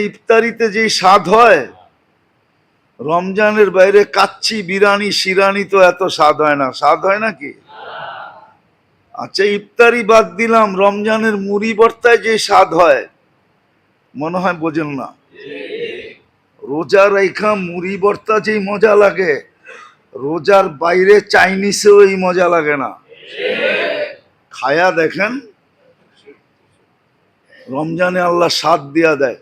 ইফতারিতে যে স্বাদ হয় রমজানের বাইরে কাচ্চি বিরিয়ানি শিরানি তো এত স্বাদ হয় না। স্বাদ হয় নাকি? আচ্ছা, ইফতারি বাদ দিলাম, রমজানের মুড়ি ভর্তায় যে স্বাদ হয় মনে হয় বোঝেন না। রোজা রেখা মুড়ি ভর্তা যেই মজা লাগে রোজার বাইরে চাইনিজেও এই মজা লাগে না। খায়া দেখেন, রমজানে আল্লাহ স্বাদ দিয়া দেয়,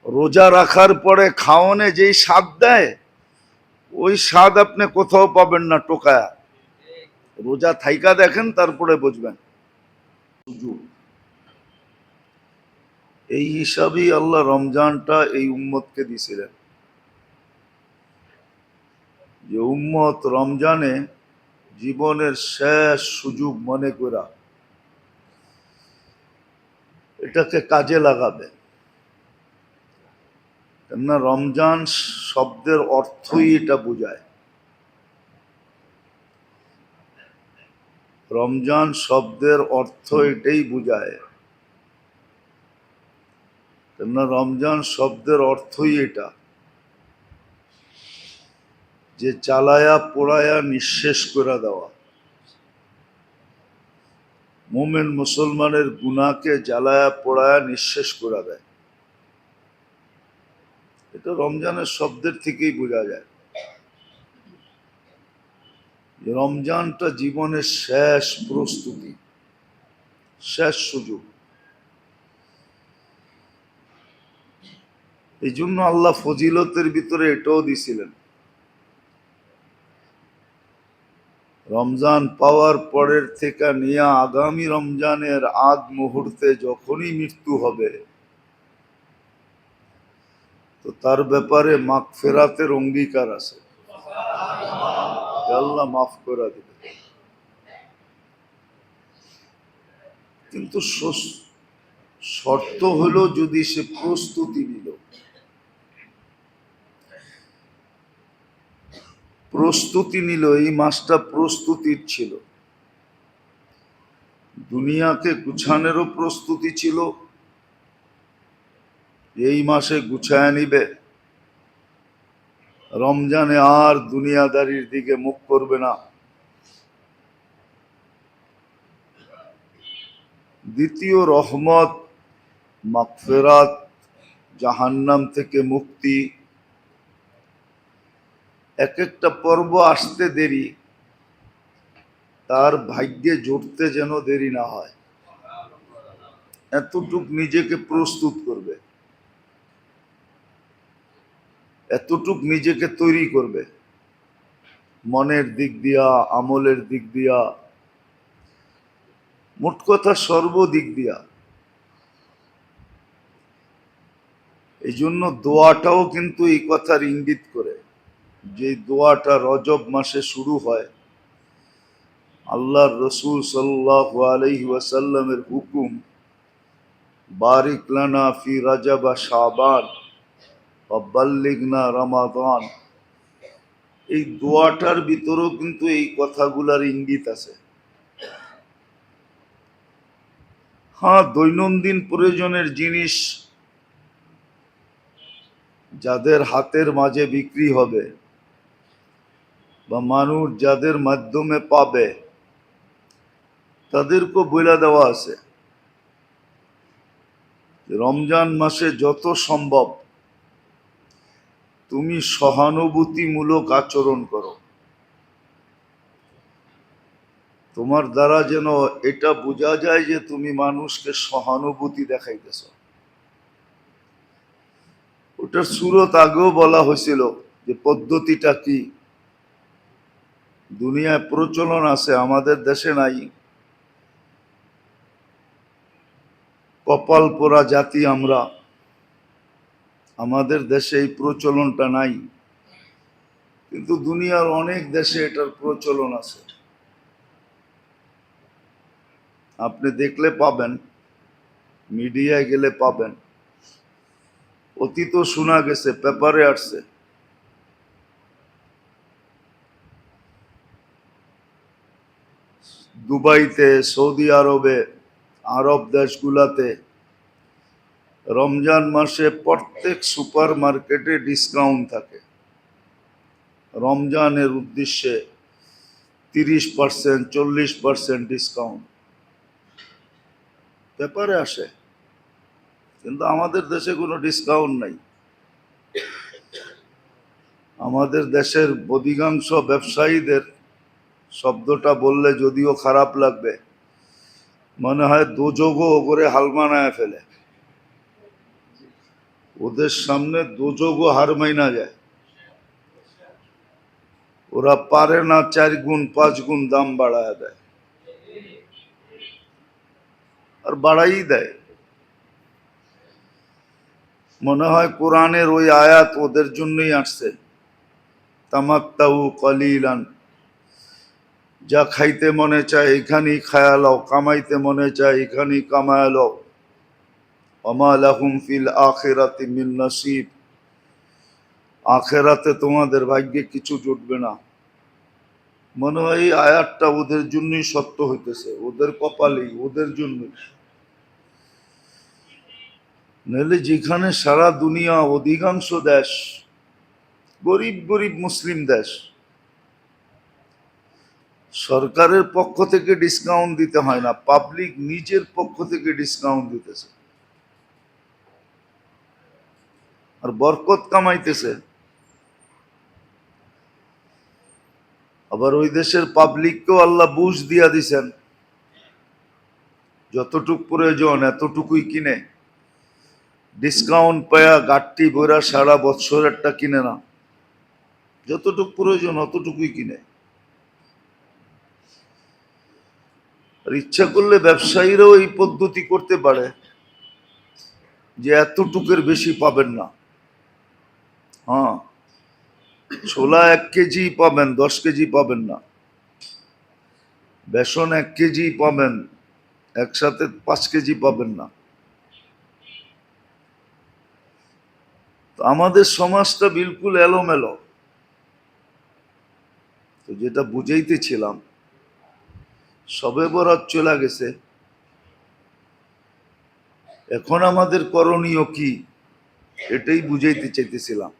রোজা রাখার পরে খাওয়ানে যেই স্বাদ দেয় ওই স্বাদ আপনি কোথাও পাবেন না টোকায়া। রোজা থাইকা দেখেন, তারপরে বুঝবেন। এই হিসাবেই আল্লাহ রমজানটা এই উম্মতকে দিছিলেন, যে উম্মত রমজানে জীবনের শেষ সুযোগ মনে করা এটাকে কাজে লাগাবে। কেননা রমজান শব্দের অর্থই এটা বোঝায়। রমজান শব্দের অর্থ এটাই বোঝায়, কেননা রমজান শব্দের অর্থই এটা, যে চালায়া পোড়ায়া নিঃশেষ করে দেওয়া। মুমিন মুসলমানের গুনাহকে জ্বালায়া পোড়ায়া নিঃশেষ করে দেয়। এটা রমজানের শব্দের থেকেই বোঝা যায়। রমজানটা জীবনের শেষ প্রস্তুতি, শেষ সুযোগ। এই জন্য আল্লাহ ফজিলতের ভিতরে এটাও দিছিলেন, রমজান পাওয়ার পরের থেকে নিয়ে আগামী রমজানের আগ মুহূর্তে যখনই মৃত্যু হবে তো তার ব্যাপারে মাগফিরাতের অঙ্গীকার আছে, আল্লাহ মাফ করে দেবে। কিন্তু শর্ত হলো যদি সে প্রস্তুতি নিল। প্রস্তুতি নিল, এই মাসটা প্রস্তুতির ছিল, দুনিয়াকে গুছানোরও প্রস্তুতি ছিল, এই মাসে গুছায় নিবে, রমজানে আর দুনিয়াদারির দিকে মুখ করবে না। দ্বিতীয় রহমত, মাগফিরাত, জাহান্নাম থেকে মুক্তি। এক একটা পর্ব আসতে দেরি, তার ভাগ্যে জুটতে যেন দেরি না হয়, এতটুক নিজেকে প্রস্তুত করবে, এতটুক নিজেকে তৈরি করবে, মনের দিক দিয়া, আমলের দিক দিয়া, মোট কথা সর্বদিক দিয়া। এই জন্য দোয়াটাও কিন্তু এই কথার ইঙ্গিত করে, যে দোয়াটা রজব মাসে শুরু হয়, আল্লাহর রসুল সাল্লাল্লাহু আলাইহি ওয়াসাল্লামের হুকুম, বারিক লানা ফি রজব শাবান ওয়া বাল্লিগনা রমাদান। এই দোয়াটার ভিতরেও কিন্তু এই কথাগুলার ইঙ্গিত আছে। হ্যাঁ, দৈনন্দিন প্রয়োজনের জিনিস যাদের হাতের মাঝে বিক্রি হবে বা মানুষ যাদের মাধ্যমে পাবে তাদেরকে বলে দেওয়া আছে, রমজান মাসে যত সম্ভব তুমি সহানুভূতিমূলক আচরণ করো, তোমার দ্বারা যেন এটা বোঝা যায় যে তুমি মানুষকে সহানুভূতি দেখাইতেছ। ওটার সুরত আগেও বলা হয়েছিল যে পদ্ধতিটা কি। দুনিয়ায় প্রচলন আছে, আমাদের দেশে নাই। কপাল পোড়া জাতি আমরা, আমাদের দেশে এই প্রচলনটা নাই, কিন্তু দুনিয়ার অনেক দেশে এটার প্রচলন আছে। আপনি দেখলে পাবেন, মিডিয়ায় গেলে পাবেন, অতীত শোনা গেছে, পেপারে আসছে। দুবাইতে, সৌদি আরবে, আরব দেশগুলাতে রমজান মাসে প্রত্যেক সুপার মার্কেটে ডিসকাউন্ট থাকে রমজানের উদ্দেশ্যে 30%, 40% ডিসকাউন্ট পেপারে আসে, কিন্তু আমাদের দেশে কোনো ডিসকাউন্ট নাই। আমাদের দেশের অধিকাংশ ব্যবসায়ীদের, শব্দটা বললে যদিও খারাপ লাগবে, মনে হয় দোজগও করে হাল মানায় ফেলে। ওদের সামনে দোজগও হার মাইনা যায়। ওরা পারে না 4 গুণ 5 গুণ দাম বাড়ায় দেয়, আর বাড়াই দেয়। মনে হয় কোরআনের ওই আয়াত ওদের জন্যই আসছে, তামাত্তাউ কলিলান, যা খাইতে মনে চায় এখানেই খায়া লও, কামাইতে মনে চায় এখানেই কামায় লও, ওমা লাহুম ফিল আখিরাতি মিন নসিব, আখিরাতে তোমাদের ভাগ্যে কিছু জুটবে না। মনে হয় এই আয়াতটা ওদের জন্যই সত্য হইতেছে, ওদের কপালেই, ওদের জন্যই। নইলে যেখানে সারা দুনিয়া অধিকাংশ দেশ গরিব গরিব মুসলিম দেশ, সরকারের পক্ষ থেকে ডিসকাউন্ট দিতে হয় না, পাবলিক নিজের পক্ষ থেকে ডিসকাউন্ট দিতেছে আর বরকত কামাইতেছে। আবার ওই দেশের পাবলিককেও আল্লাহ বুঝ দিয়া দিছেন, যতটুক প্রয়োজন এতটুকুই কিনে, ডিসকাউন্ট পায়া গাঠটি বইরা সারা বৎসরেরটা কিনে না, যতটুক প্রয়োজন অতটুকুই কিনে। আর ইচ্ছা করলে ব্যবসায়ীরাও এই পদ্ধতি করতে পারে যে এতটুকের বেশি পাবেন না। হ্যাঁ, ছোলা 1 কেজি পাবেন, 10 কেজি পাবেন না। বেসন 1 কেজি পাবেন, একসাথে 5 কেজি পাবেন না। তো আমাদের সমাজটা বিলকুল এলোমেলো। তো যেটা বুঝাইতেছিলাম, সবে বরাত চলে গেছে, এখন আমাদের করণীয় কি এটাই বুঝাইতে চাইতেছিলাম।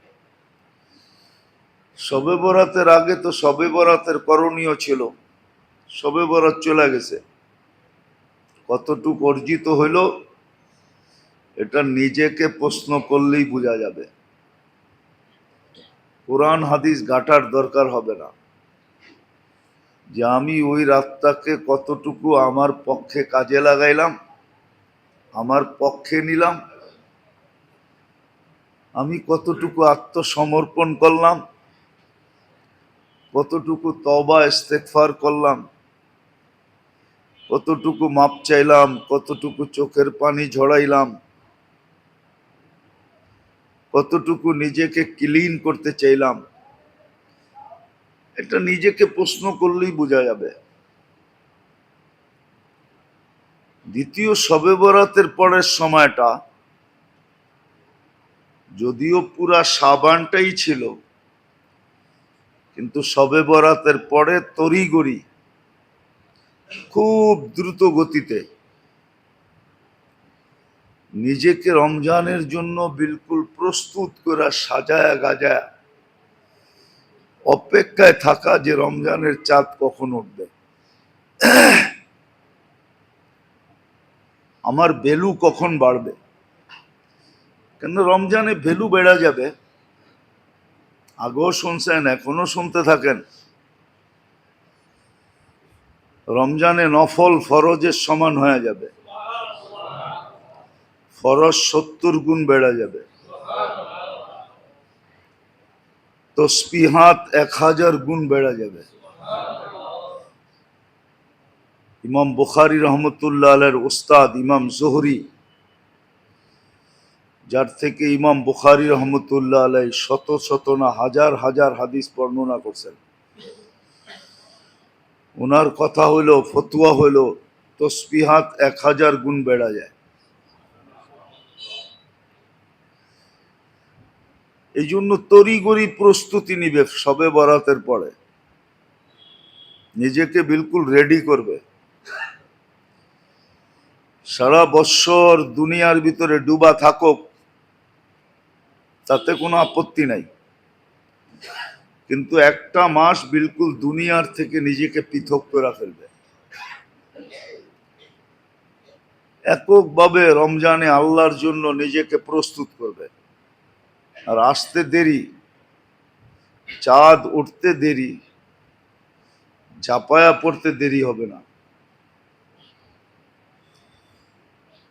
সবে বরাতের আগে তো সবে বরাতের করণীয় ছিল, সবে বরাত চলে গেছে, কতটুকু অর্জিত হইল এটা নিজেকে প্রশ্ন করলেই বোঝা যাবে। কোরআন হাদিস ঘাটার দরকার হবে না যে আমি ওই রাতটাকে কতটুকু আমার পক্ষে কাজে লাগাইলাম, আমার পক্ষে নিলাম, আমি কতটুকু আত্মসমর্পণ করলাম, কতটুকু তওবা ইস্তেগফার করলাম, কতটুকু মাপ চাইলাম, কতটুকু চোখের পানি ঝরাইলাম, কতটুকু নিজেকে ক্লিন করতে চাইলাম, এটা নিজেকে প্রশ্ন করলেই বোঝা যাবে। দ্বিতীয় শবে বরাতের পরের সময়টা যদিও পুরা সাবানটাই ছিল, কিন্তু শবে বরাতের পরে তড়িঘড়ি খুব দ্রুত গতিতে নিজেকে রমজানের জন্য বিলকুল প্রস্তুত করে সাজায়া গাজায়া অপেক্ষায় থাকা যে রমজানের চাঁদ কখন উঠবে, আমার ভ্যালু কখন বাড়বে। কেন রমজানে ভ্যালু বেড়ে যাবে, আগেও শুনছেন এখনো শুনতে থাকেন। রমজানে নফল ফরজের সমান হয়ে যাবে, ফরজ 70 গুণ বেড়ে যাবে, তসবিহাত 1000 গুণ বেড়ে যাবে। ইমাম বুখারী রহমতুল্লাহ আলাইহির উস্তাদ ইমাম জোহরি, যার থেকে ইমাম বুখারী রহমতুল্লাহ আলাইহি শত শত না হাজার হাজার হাদিস বর্ণনা করছেন, ওনার কথা হইল, ফতুয়া হইল, তসবিহাত 1000 গুণ বেড়া যায়। এই জন্য তড়িঘড়ি প্রস্তুতি নিবে, শবে বরাতের পরে নিজেকে বিলকুল রেডি করবে। সারা বৎসর দুনিয়ার ভিতরে ডুবা থাকুক, তাতে কোনো আপত্তি নাই, কিন্তু একটা মাস বিলকুল দুনিয়ার থেকে নিজেকে পৃথক করে ফেলবে। এককভাবে রমজানে আল্লাহর জন্য নিজেকে প্রস্তুত করবে। আর আসতে দেরি, চাঁদ উঠতে দেরি, ঝাঁপায়া পড়তে দেরি হবে না।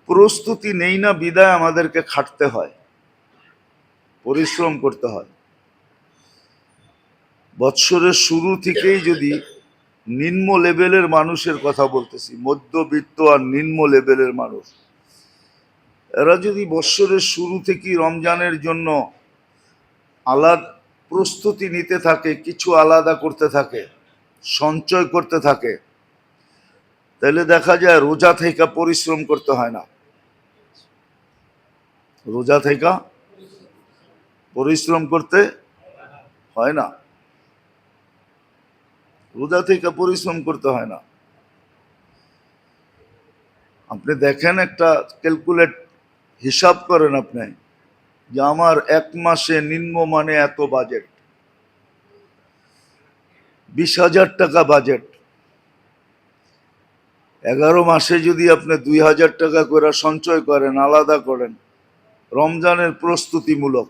প্রস্তুতি নেই না বিদায় আমাদেরকে খাটতে হয়, পরিশ্রম করতে হয়। বৎসরের শুরু থেকেই যদি নিম্ন লেভেলের মানুষের কথা বলতেছি, মধ্যবিত্ত আর নিম্ন লেভেলের মানুষ, এরা যদি বৎসরের শুরু থেকেই রমজানের জন্য আলাদা প্রস্তুতি নিতে থাকে, কিছু আলাদা করতে থাকে, সঞ্চয় করতে থাকে, তাহলে দেখা যায় রোজা থেকে পরিশ্রম করতে হয় না। রোজা থেকে পরিশ্রম করতে হয় না, রোজা থেকে পরিশ্রম করতে হয় না। আপনি দেখেন, একটা ক্যালকুলেট হিসাব করেন আপনি, যে আমার এক মাসে নিম্ন মানে এত বাজেট, 20,000 টাকা বাজেট। 11 মাসে যদি আপনি 2,000 টাকা করে সঞ্চয় করেন, আলাদা করেন রমজানের প্রস্তুতিমূলক,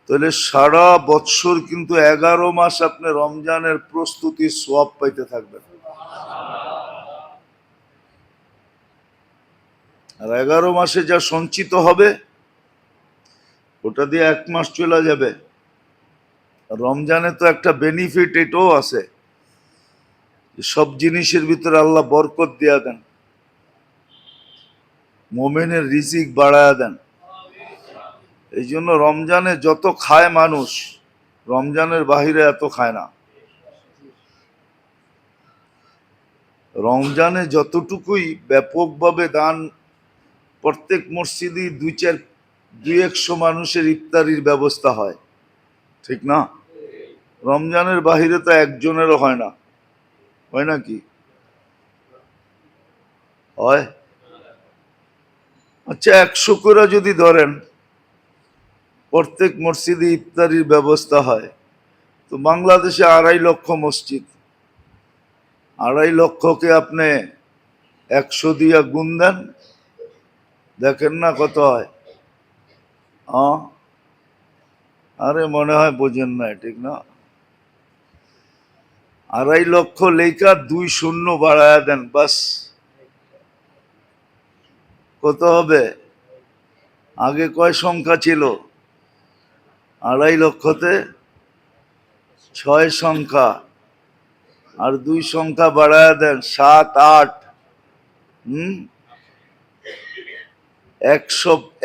তাহলে সারা বৎসর কিন্তু 11 মাস আপনি রমজানের প্রস্তুতির সওয়াব পাইতে থাকবেন। আর 11 মাসে যা সঞ্চিত হবে ওটা দিয়ে 1 মাস চলে যাবে। রমজানে তো একটা বেনিফিট এটাও আছে, সব জিনিসের ভিতরে আল্লাহ বরকত দিয়া দেন, মোমেনের রিজিক বাড়ায়া দেন। এই জন্য রমজানে যত খায় মানুষ, রমজানের বাহিরে এত খায় না। রমজানে যতটুকুই ব্যাপকভাবে দান, প্রত্যেক মসজিদে 200-100 মানুষের ইফতারির ব্যবস্থা হয়, ঠিক না? রমজানের বাহিরে তো একজনেরও হয় না, হয় নাকি? হয়। আচ্ছা, 100 করে যদি ধরেন প্রত্যেক মসজিদে ইফতারির ব্যবস্থা হয়, তো বাংলাদেশে 2.5 লক্ষ মসজিদ, 2.5 লক্ষকে আপনি 100 দিয়া গুণ দেন, দেখেন না কত হয়। আরে মনে হয় বোঝেন না, ঠিক না? 2.5 লক্ষ লেখা 2 শূন্য বাড়ায়া দেন, বাস কত হবে? আগে কয় সংখ্যা ছিল? 2.5 লক্ষতে 6 সংখ্যা, আর 2 সংখ্যা বাড়ায়া দেন, 7, 8।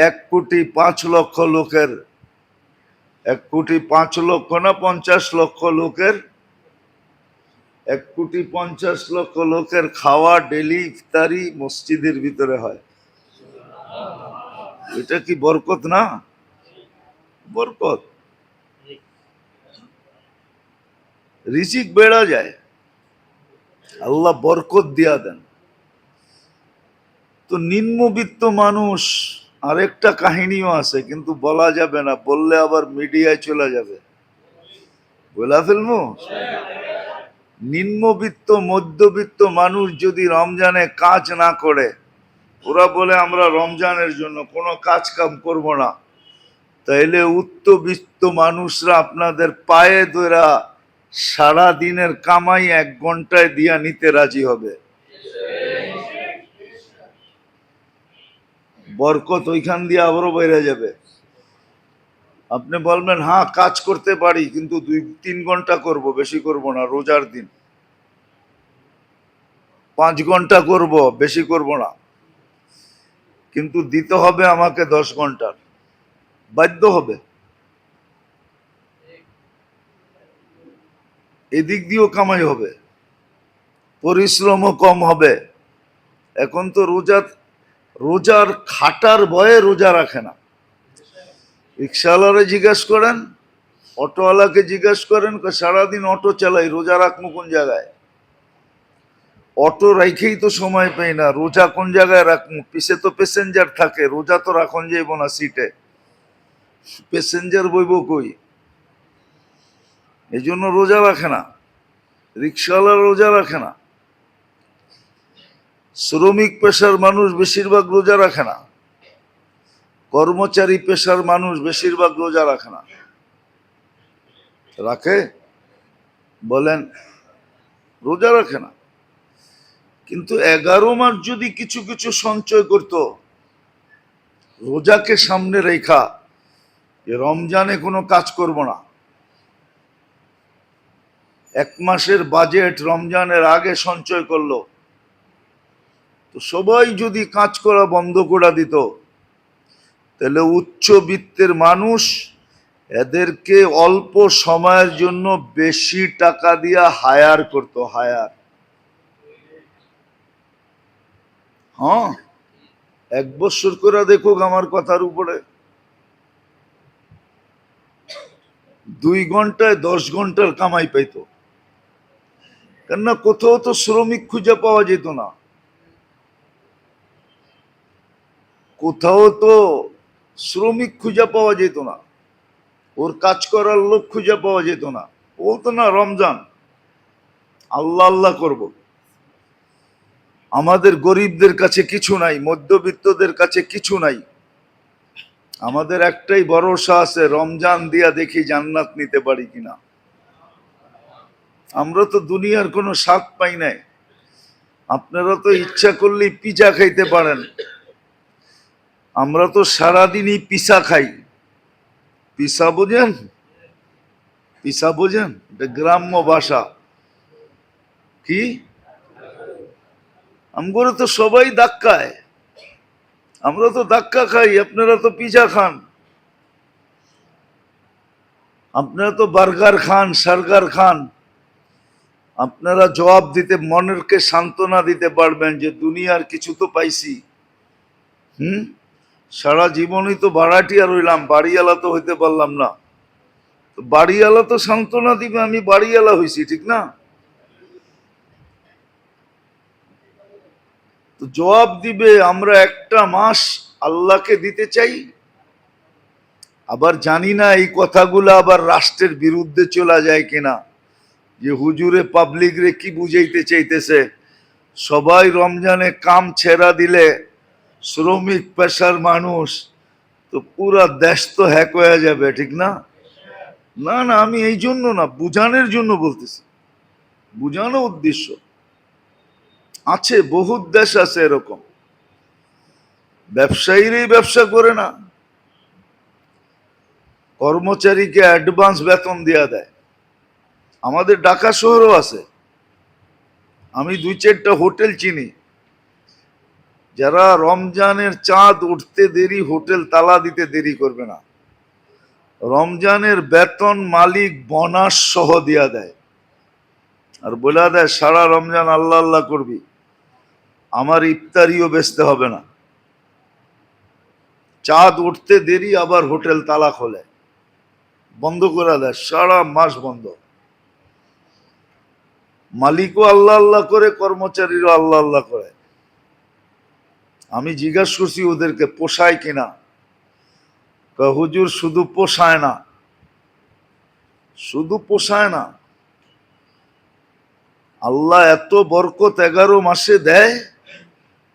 1 কোটি 5 লক্ষ লোকের, 1 কোটি 5 লক্ষ না 50 লক্ষ লোকের, 1 কোটি 50 লক্ষ লোকের খাওয়া ডেলি ইফতারি মসজিদের ভিতরে হয়। এটা কি বরকত না? বরকত, রিজিক বেড়া যায়, আল্লাহ বরকত দিয়া দেন। তো নিম্নবিত্ত মানুষ, আরেকটা কাহিনীও আছে, কিন্তু বলা যাবে না, বললে আবার মিডিয়ায় চলে যাবে, বলা ফেলবো। নিম্নবিত্ত মধ্যবিত্ত মানুষ যদি রমজানে কাজ না করে, ওরা বলে আমরা রমজানের জন্য কোনো কাজ কাম করব না, তাইলে উচ্চবিত্ত মানুষরা আপনাদের পায়ে ধরা সারা দিনের কামাই 1 ঘন্টায় দিয়া নিতে রাজি হবে। বরকত ওইখান দিয়ে আবারও বেড়ে যাবে। আপনি বলবেন হ্যাঁ কাজ করতে পারি, কিন্তু 2-3 ঘন্টা করব, বেশি করব না, রোজার দিন 5 ঘন্টা করব, বেশি করব না, কিন্তু দিতে হবে আমাকে 10 ঘন্টার, বাধ্য হবে। এদিক দিয়েও কামাই হবে, পরিশ্রমও কম হবে। এখন তো রোজার খাটার ভয়ে রোজা রাখে না। রিক্সাওয়ালারে জিজ্ঞাসা করেন, অটোওয়ালাকে জিজ্ঞাসা করেন, সারাদিন অটো চালাই, রোজা রাখবো কোন জায়গায়? অটো রাইখেই তো সময় পাই না, রোজা কোন জায়গায় রাখবো? পিছে তো প্যাসেঞ্জার থাকে, রোজা তো রাখন যাইব না সিটে, প্যাসেঞ্জার বইব কই? এই জন্য রোজা রাখে না, রিক্সাওয়ালা রোজা রাখে না, শ্রমিক পেশার মানুষ বেশিরভাগ রোজা রাখে না, কর্মচারী পেশার মানুষ বেশিরভাগ রোজা রাখে না। রাখে? বলেন, রোজা রাখে না। কিন্তু 11 মাস যদি কিছু কিছু সঞ্চয় করত, রোজাকে সামনে রেখা, রমজানে কোনো কাজ করব না, 1 মাসের বাজেট রমজানের আগে সঞ্চয় করলো, তো সবাই যদি কাজ করা বন্ধ করে দিত, তাহলে উচ্চবিত্তের মানুষ এদেরকে অল্প সময়ের জন্য বেশি টাকা দিয়া হায়ার করত, হায়ার। হ্যাঁ, 1 বছর করে দেখুক আমার কথার উপরে, 2 ঘন্টায় 10 ঘন্টার কামাই পাইত। কেননা কোথাও তো শ্রমিক খুঁজে পাওয়া যেত না, কোথাও তো শ্রমিক খুঁজে পাওয়া যেত না, ওর কাজ করার লোক খুঁজে পাওয়া যেত না। বলতো না রমজান আল্লাহ আল্লাহ করব। আমাদের গরিবদের কাছে কিছু নাই, মধ্যবিত্তদের কাছে কিছু নাই, আমাদের একটাই ভরসা আছে, রমজান দিয়া দেখি জান্নাত নিতে পারি কিনা। আমরা তো দুনিয়ার কোনো স্বাদ পাই নাই। আপনারা তো ইচ্ছা করলেই পিজা খাইতে পারেন, আমরা তো সারাদিনই পিসা খাই। পিসা বোঝেন? পিসা বোঝেন? এটা গ্রাম্য ভাষা। কি? আমগরে তো সবাই ধাক্কায়, আমরা তো ধাক্কা খাই, আপনারা তো পিজা খান, আপনারা তো বার্গার খান, সার্গার খান। আপনারা জবাব দিতে, মনেরকে সান্ত্বনা দিতে পারবেন যে দুনিয়ার কিছু তো পাইছি। সারা জীবনই তো ভাড়াটিয়া রইলাম, বাড়িওয়ালা তো হইতে পারলাম না। বাড়িওয়ালা তো সান্ত্বনা দিবে আমি বাড়িওয়ালা হইছি, ঠিক না? তো জবাব দিবে আমরা একটা মাস আল্লাহকে দিতে চাই। আবার জানি না এই কথাগুলো আবার রাষ্ট্রের বিরুদ্ধে চলে যায় কিনা, যে হুজুরে পাবলিক রে কি বুঝাইতে চাইতেছে, সবাই রমজানে কাম ছেড়া দিলে শ্রমিক পেশার মানুষ তো পুরা দেশ তো হ্যাক হয়ে যাবে, ঠিক না? না না, আমি এই জন্য না, বুঝানোর জন্য বলতেছি, বুঝানো উদ্দেশ্য। আছে, বহুত দেশ আছে এরকম, ব্যবসায়ীরাই ব্যবসা করে না, কর্মচারীকে অ্যাডভান্স বেতন দেয়া দেয়। আমাদের ঢাকা শহরও আছে, আমি 2-4টা হোটেল চিনি, যারা রমজানের চাঁদ উঠতে দেরি হোটেল তালা দিতে দেরি করবে না, রমজানের বেতন মালিক বোনাস সহ দিয়া দেয়, আর বলে দেয় সারা রমজান আল্লাহ আল্লাহ করবি, আমার ইফতারিও বেচতে হবে না। চাঁদ উঠতে দেরি আবার হোটেল তালা খোলে, বন্ধ করে দেয়, সারা মাস বন্ধ। মালিকও আল্লাহ আল্লাহ করে, কর্মচারীরও আল্লাহ আল্লাহ করে। আমি জিজ্ঞাসা করছি ওদেরকে পোষায় কিনা, হুজুর শুধু পোষায় না, শুধু পোষায় না, আল্লাহ এত বরকত 11 মাসে দেয়,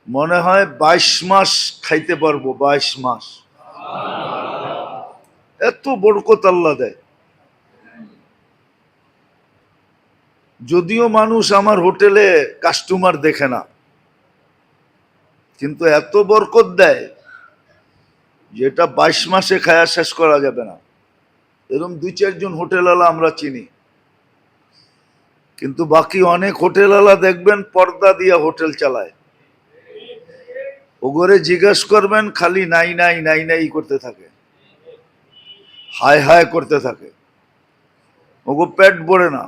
মনে হয় 22 মাস খাইতে পারবো, 22 মাস, এত বরকত আল্লাহ দেয়। যদিও মানুষ আমার হোটেলে কাস্টমার দেখে না, কিন্তু এত বরকত দেয় যেটা 22 মাসে খায়া শেষ করা যাবে না। এরকম 2-4 জন হোটেলওয়ালা আমরা চিনি, কিন্তু বাকি অনেক হোটেলওয়ালা দেখবেন পর্দা দিয়া হোটেল চালায়। ওগরে জিজ্ঞেস করবেন, খালি নাই নাই নাই নাই করতে থাকে, হায় হায় করতে থাকে, ওগো পেট ভরে না,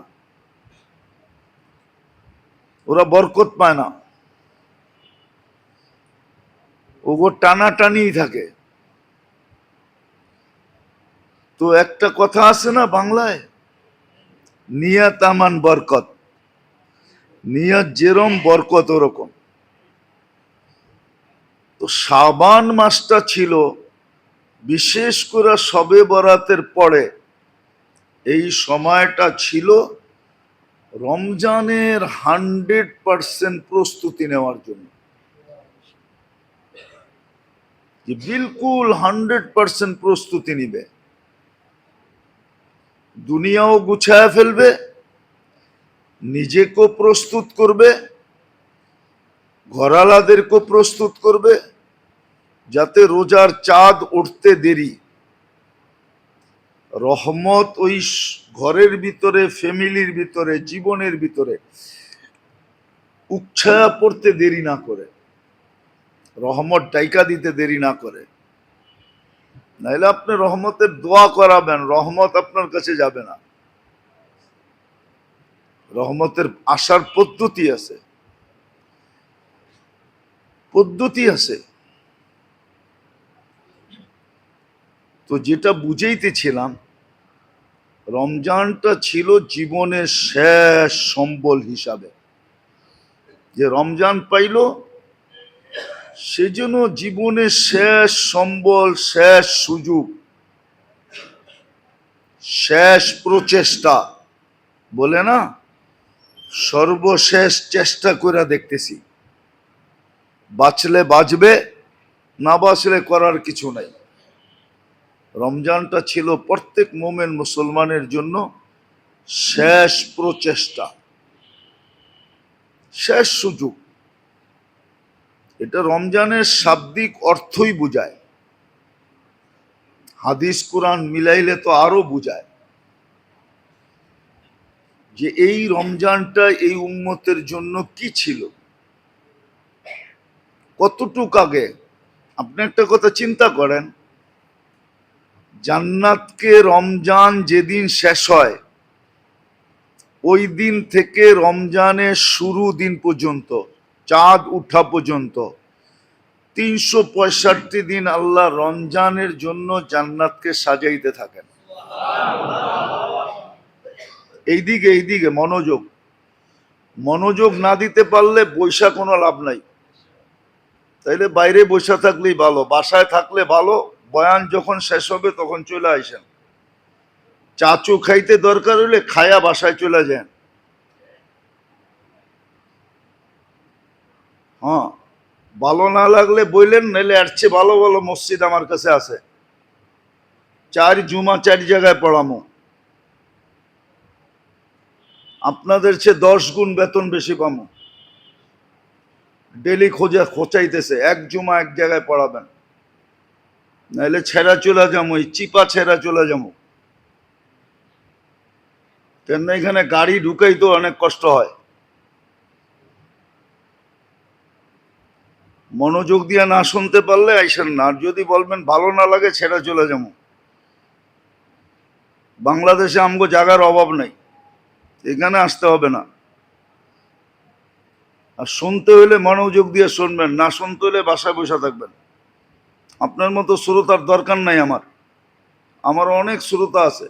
ওরা বরকত পায় না, ওগো টানা টানি থাকে। তো একটা কথা আছে না বাংলায়, নিয়াত আমান বরকত, নিয়ত যেরকম বরকত ওরকম। তো শাবান মাসটা ছিল, বিশেষ করে শবে বরাতের পরে এই সময়টা ছিল রমজানের 100% প্রস্তুতি নেওয়ার জন্য, যে বিলকুল 100% প্রস্তুতি নিবে, দুনিয়াও গুছায় ফেলবে, নিজেকেও প্রস্তুত করবে, ঘরালাদেরকেও প্রস্তুত করবে, যাতে রোজার চাঁদ উঠতে দেরি, রহমত ওই ঘরের ভিতরে, ফ্যামিলির ভিতরে, জীবনের ভিতরে উচ্ছায়া পড়তে দেরি না করে, রহমত ডাইকা দিতে দেরি না করে। নাইলে আপনি রহমতের দোয়া করাবেন, রহমত আপনার কাছে যাবে না। রহমতের আসার পদ্ধতি আছে, পদ্ধতি আছে। তো যেটা বুঝাইতেছিলাম, রমজানটা ছিল জীবনের শেষ সম্বল হিসাবে, যে রমজান পাইল সেজন্য জীবনের শেষ সম্বল, শেষ সুযোগ, শেষ প্রচেষ্টা, বলে না সর্বশেষ চেষ্টা করে দেখতেছি, বাঁচলে বাঁচবে, না বাঁচলে করার কিছু নাই। রমজানটা ছিল প্রত্যেক মোমেন মুসলমানের জন্য শেষ প্রচেষ্টা, শেষ সুযোগ। এটা রমজানের শাব্দিক অর্থই বুঝায়, হাদিস কোরআন মিলাইলে তো আরো বুঝায় যে এই রমজানটা এই উম্মতের জন্য কি ছিল, কতটুক আগে। আপনি একটা কথা চিন্তা করেন, জান্নাতকে রমজান যেদিন শেষ হয় ওই দিন থেকে রমজানের শুরু দিন পর্যন্ত, চাঁদ উঠা পর্যন্ত 365 দিন আল্লাহ রমজানের জন্য জান্নাতকে সাজাইতে থাকেন। এইদিকে এইদিকে মনোযোগ, মনোযোগ না দিতে পারলে বৈশা কোনো লাভ নাই। তাইলে বাইরে বসে থাকলেই ভালো, বাসায় থাকলে ভালো। বয়ান যখন শেষ হবে তখন চলে আসেন, চাচু খাইতে দরকার হলে খায়া বাসায় চলে যান। হ্যাঁ, ভালো না লাগলে বললেন, নাইলে এর চেয়ে ভালো ভালো মসজিদ আমার কাছে আছে, 4 জুমা 4 জায়গায় পড়ামো, আপনাদের চেয়ে 10 গুণ বেতন বেশি পামো। ডেলি খোঁচাইতেছে, 1 জুমা 1 জায়গায় পড়াবেন, নাইলে ছেঁড়া চলে যাবো, এই চিপা ছেঁড়া চলে যাবো। কেন এখানে গাড়ি ঢুকাই তো অনেক কষ্ট হয়। মনোযোগ দিয়ে না শুনতে পারলে আইসেন না, আর যদি বলবেন ভালো না লাগে ছেড়ে চলে যাবো। বাংলাদেশে আমগো জায়গার অভাব নাই, এখানে আসতে হবে না। আর শুনতে হইলে মনোযোগ দিয়ে শুনবেন, না শুনতে হলে বাসায় বসে থাকবেন। আপনার মতো শ্রোতার দরকার নাই আমার, আমার অনেক শ্রোতা আছে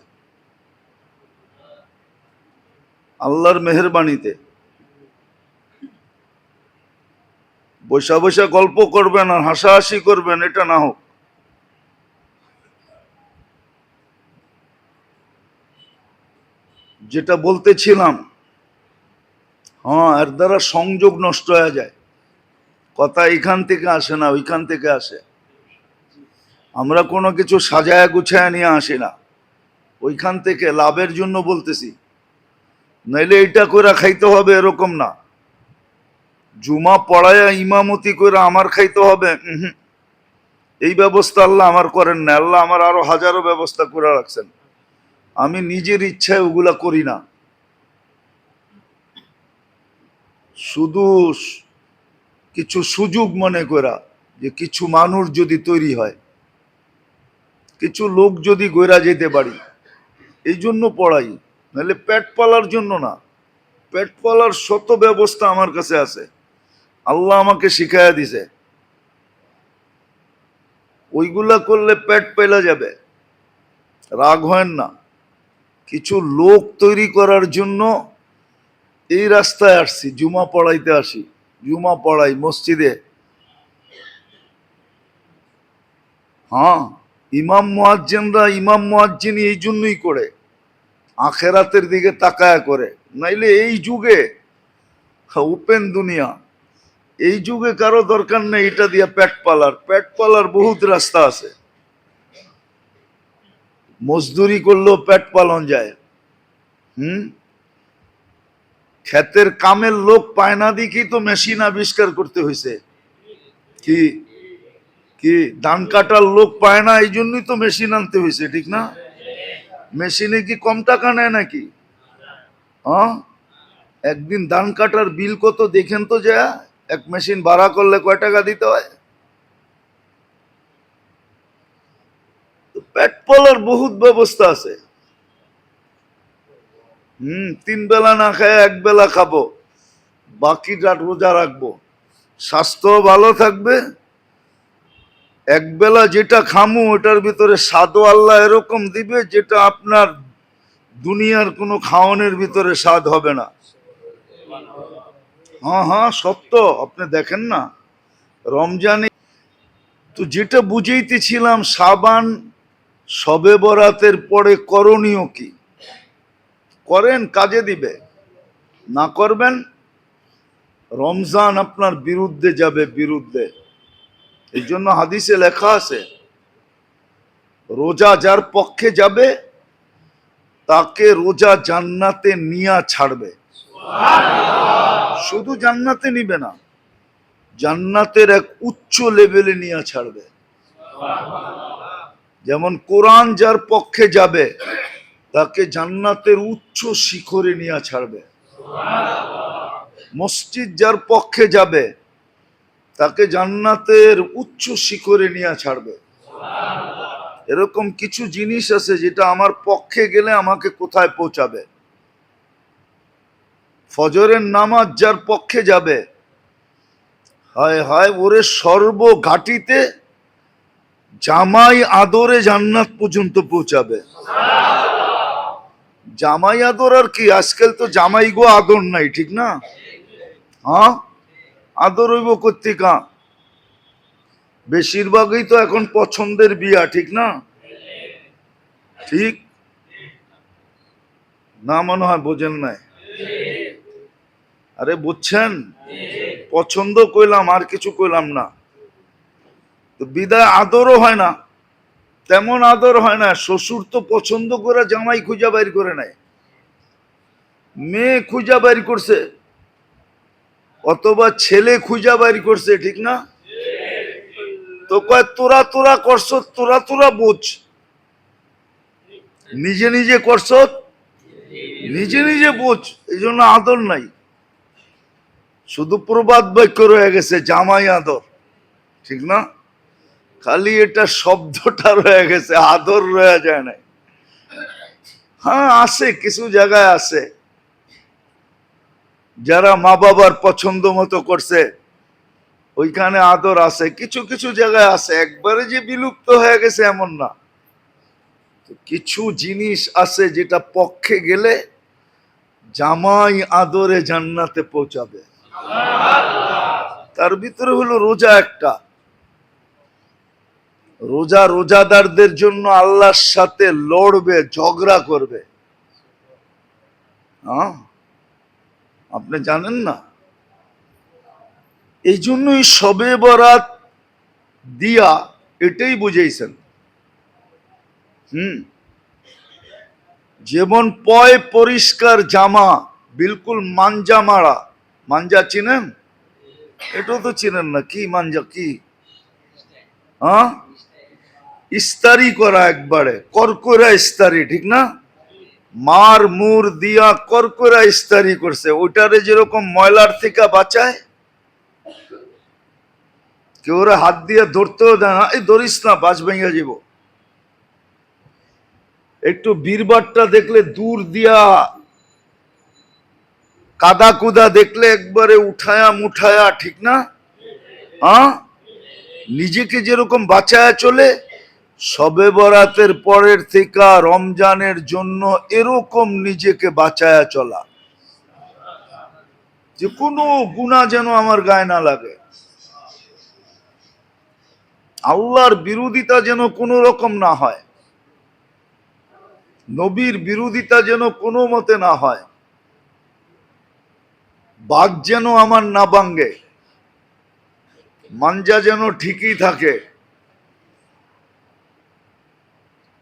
আল্লাহর মেহেরবানিতে। বৈশা বৈশা গল্প করবেন আর হাসাহাসি করবেন, এটা না হোক। যেটা বলতেছিলাম, হ্যাঁ, এর দ্বারা সংযোগ নষ্ট হয়ে যায়, কথা এখান থেকে আসে না, ওইখান থেকে আসে। আমরা কোনো কিছু সাজায় গুছায় নিয়ে আসি না, ওইখান থেকে লাভের জন্য বলতেছি, নাইলে এটা করে খাইতে হবে এরকম না। জুমা পড়ায়া ইমামতি করে আমার খাইতে হবে, এই ব্যবস্থা আল্লাহ আমার করেন না। আল্লাহ আমার আরো হাজারো ব্যবস্থা করে রাখছেন, আমি নিজের ইচ্ছায় ওগুলা করি না। শুধু কিছু সুযোগ মনে করা, যে কিছু মানুষ যদি তৈরি হয়, কিছু লোক যদি গইরা যেতে পারি, এই জন্য পড়াই, নাহলে পেট পালার জন্য না। পেট পালার শত ব্যবস্থা আমার কাছে আছে, আল্লাহ আমাকে শিখাইয়া দিছে। ওইগুলা করলে পেট পেলা যাবে, রাগ হয় না। কিছু লোক তৈরি করার জন্য এই রাস্তায় আসছি, জুমা পড়াইতে আসি, জুমা পড়াই মসজিদে। হ্যাঁ, ইমাম মুয়াজ্জিনরা ইমাম মুয়াজ্জিন এই জন্যই করে, আখেরাতের দিকে তাকায়া করে। নাইলে এই যুগে ওপেন দুনিয়া, এই যুগে কারো দরকার নেই এটা দিয়া পেট পালার। পেট পালার বহুত রাস্তা আছে, মজদুরি করলেও পেট পালন যায়। ক্ষেতের কামের লোক পায় না দেখি তো মেশিন আবিষ্কার করতে হয়েছে। কি কি ধান কাটার লোক পায় না, এই জন্যই তো মেশিন আনতে হয়েছে, ঠিক না? মেশিনে কি কম টাকা নেয় নাকি? হ্যাঁ, একদিন ধান কাটার বিল কত দেখেন তো, যা এক মেশিন ভাড়া করলে কয় টাকা দিতে হয়? পেট পালার বহুত ব্যবস্থা আছে। 3 বেলা না খায় 1 বেলা খাবো, বাকিটা রোজা রাখবো, স্বাস্থ্য ভালো থাকবে। 1 বেলা যেটা খামু ওটার ভিতরে স্বাদও আল্লাহ এরকম দিবে যেটা আপনার দুনিয়ার কোনো খাওয়ানোর ভিতরে স্বাদ হবে না। হ্যাঁ হ্যাঁ, সত্য। আপনি দেখেন না রমজানে তো, যেটা বুঝাইতেছিলাম, সাবান শবে বরাতের পরে করণীয় কি? করেন, কাজে দিবে। না করবেন, রমজান আপনার বিরুদ্ধে যাবে, বিরুদ্ধে। এই জন্য হাদিসে লেখা আছে, রোজা যার পক্ষে যাবে তাকে রোজা জান্নাতে নিয়া ছাড়বে। শুধু জান্নাতে নিবে না, জান্নাতের এক উচ্চ লেভেলে নিয়ে ছাড়বে। যেমন কোরআন যার পক্ষে যাবে তাকে জান্নাতের উচ্চ শিখরে নিয়ে ছাড়বে। মসজিদ যার পক্ষে যাবে তাকে জান্নাতের উচ্চ শিখরে নিয়ে ছাড়বে। এরকম কিছু জিনিস আছে যেটা আমার পক্ষে গেলে আমাকে কোথায় পৌঁছাবে। ফজরের নামাজ যার পক্ষে যাবে, হায় হায়, ওরে সর্বঘাটিতে জামাই আদরে জান্নাত পর্যন্ত পৌঁছাবে। জামাই আদর আর কি, আজকাল তো জামাই গো আদর নাই, ঠিক না? হ্যাঁ, আদর হইব কর্তিকা, বেশিরভাগই তো এখন পছন্দের বিয়া, ঠিক না? ঠিক না, মনে হয় বোঝেন নাই। আরে বুঝছেন, পছন্দ কইলাম, আর কিছু কইলাম না। তো বিদায় আদরও হয় না, তেমন আদর হয় না। শ্বশুর তো পছন্দ করে জামাই খুঁজা বাইর করে নাই, মেয়ে খুঁজা বাইর করছে, অথবা ছেলে খুঁজা বাইর করছে, ঠিক না? তো কয় তোরা তোরা করছ, তোরা তোরা বুঝ, নিজে নিজে করছ, নিজে নিজে বুঝ। এই জন্য আদর নাই, শুধু প্রবাদ বাক্য রয়ে গেছে, জামাই আদর, ঠিক না? খালি এটা শব্দটা রয়ে গেছে, আদর রয়ে যায় নাই। হ্যাঁ, আছে কিছু জায়গায় আছে যারা মা বাবার পছন্দ মতো করছে, ওইখানে আদর আছে। কিছু কিছু জায়গায় আছে, একবারে যে বিলুপ্ত হয়ে গেছে এমন না। কিছু জিনিস আছে যেটা পক্ষে গেলে জামাই আদরে জান্নাতে পৌঁছাবে। তার ভিতরে হলো রোজা একটা। রোজা রোজাদারদের জন্য আল্লাহর সাথে লড়বে, ঝগড়া করবে। হ্যাঁ, আপনি জানেন না? এই জন্যই শবে বরাত দিয়া এটাই বুঝাইছেন। যেমন পয় পরিষ্কার জামা, বিলকুল মাঞ্জা মারা। মাঞ্জা চিনেন? এটাও তো চিনেন না। কি মাঞ্জা? কি? হ্যাঁ, ইস্তারি করা, একবারে করকরা ইস্তারি, ঠিক না? মার মুর দিয়া করকরা ইস্তারি করছে, ওইটারে যেরকম ময়লার থেকে বাঁচায়, কেউ হাত দিয়ে ধরতেও দেয় না, এই ধরিস না, বাজ ভেঙে যাব। একটু বীরবারটা দেখলে দূর দিয়া, কাদা কুদা দেখলে একবারে উঠায়া মুঠায়া, ঠিক না? হ্যাঁ, নিজেকে যেরকম বাঁচায়া চলে, শবে বরাতের পরের থেকে রমজানের জন্য এরকম নিজেকে বাঁচায়া চলা। যে কোনো গুনাহ যেন আমার গায়ে না লাগে, আল্লাহর বিরোধিতা যেন কোনো রকম না হয়, নবীর বিরোধিতা যেন কোনো মতে না হয়, বাঘ যেন আমার না ভাঙ্গে, মাঞ্জা যেন ঠিকই থাকে।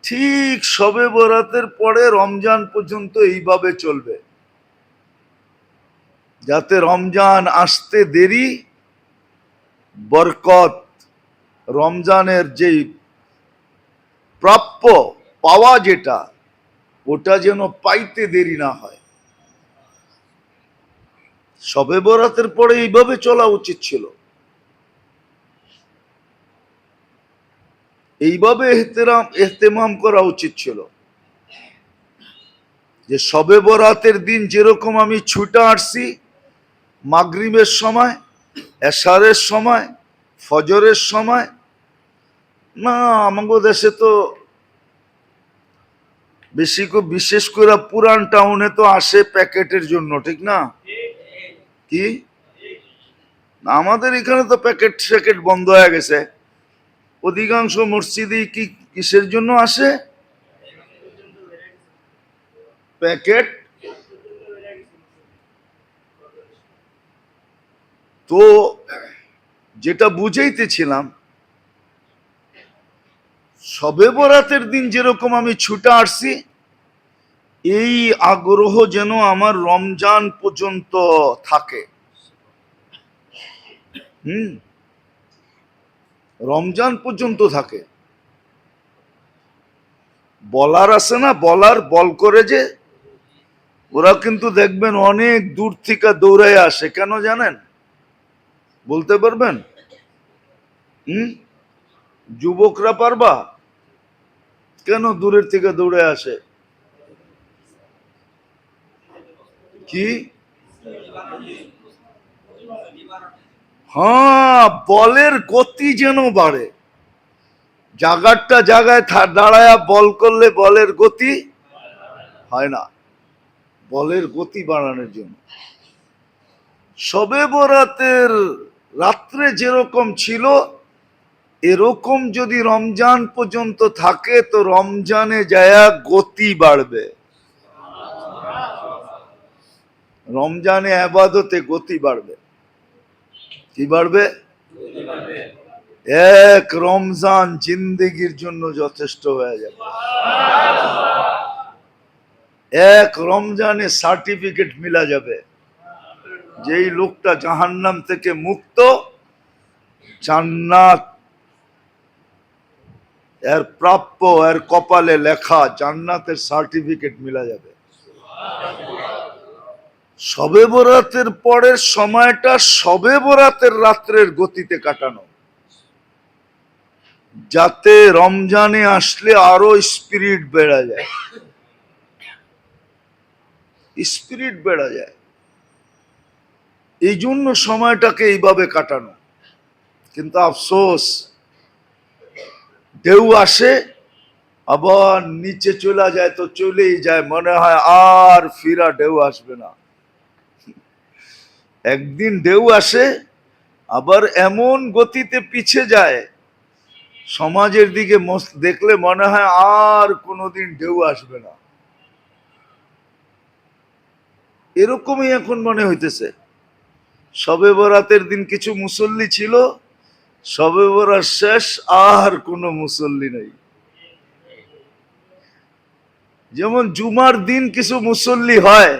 ঠিক শবে বরাতের পরে রমজান পর্যন্ত এইভাবে চলবে, যাতে রমজান আসতে দেরি, বরকত, রমজানের যেই প্রাপ্য পাওয়া যেটা, ওটা যেন পাইতে দেরি না হয়। শবে বরাতের পরে এইভাবে চলা উচিত ছিল, এইভাবে এহতেমাম করা উচিত ছিল, যে শবে বরাতের দিন যেরকম আমি ছুটে আসছি মাগরিবের সময়, এশারের সময়, ফজরের সময়। না, আমাদের দেশে তো বিশেষ করে পুরান টাউনে তো আসে প্যাকেটের জন্য, ঠিক না? কি আমাদের এখানে তো প্যাকেট বন্ধ হয়ে গেছে, অধিকাংশ মসজিদে কি কিসের জন্য আসে? প্যাকেট। তো যেটা বুঝাইতেছিলাম, শবে বরাতের দিন যেরকম আমি ছুটে আসছি, এই আগ্রহ যেন আমার রমজান পর্যন্ত থাকে। রমজান পর্যন্ত থাকে। বলার আছে না, বল করে যে, ওরা কিন্তু দেখবেন অনেক দূর থেকে দৌড়ায় আসে। কেন জানেন? বলতে পারবেন? যুবকরা পারবা? কেন দূরের থেকে দৌড়ে আসে? কি? হ্যাঁ, বলের গতি যেন বাড়ে। জায়গায় দাঁড়ায় বল করলে বলের গতি হয় না, বলের গতি বাড়ানোর জন্য। শবে বরাতের রাত্রে যেরকম ছিল, এরকম যদি রমজান পর্যন্ত থাকে, তো রমজানে যায়া গতি বাড়বে, রমজানে ইবাদতে গতি বাড়বে। কি বাড়বে? এক রমজান জিন্দেগির জন্য যথেষ্ট হয়ে যাবে। এক রমজানে সার্টিফিকেট মিলা যাবে, যেই লোকটা জাহান্নাম থেকে মুক্ত, জান্নাত এর প্রাপ্য, এর কপালে লেখা, জান্নাতের সার্টিফিকেট মিলা যাবে। শবে বরাতের পরের সময়টা শবে বরাতের রাত্রের গতিতে কাটানো, যাতে রমজানে আসলে আরো স্পিরিট বেড়া যায়, স্পিরিট বেড়া যায়। এই জন্য সময়টাকে এইভাবে কাটানো। কিন্তু আফসোস, ঢেউ আসে আবার নিচে চলে যায়, তো চলেই যায়, মনে হয় আর ফিরা ঢেউ আসবে না। একদিন ঢেউ আসে, আবার এমন গতিতে পিছে যায়, সমাজের দিকে দেখলে মনে হয় আর কোনোদিন ঢেউ আসবে না। এরকমই এখন মনে হইতেছে। শবে বরাতের দিন কিছু মুসল্লি ছিল, শবে বরাত শেষ, আর কোনো মুসল্লি নেই। যেমন জুমার দিন কিছু মুসল্লি হয়,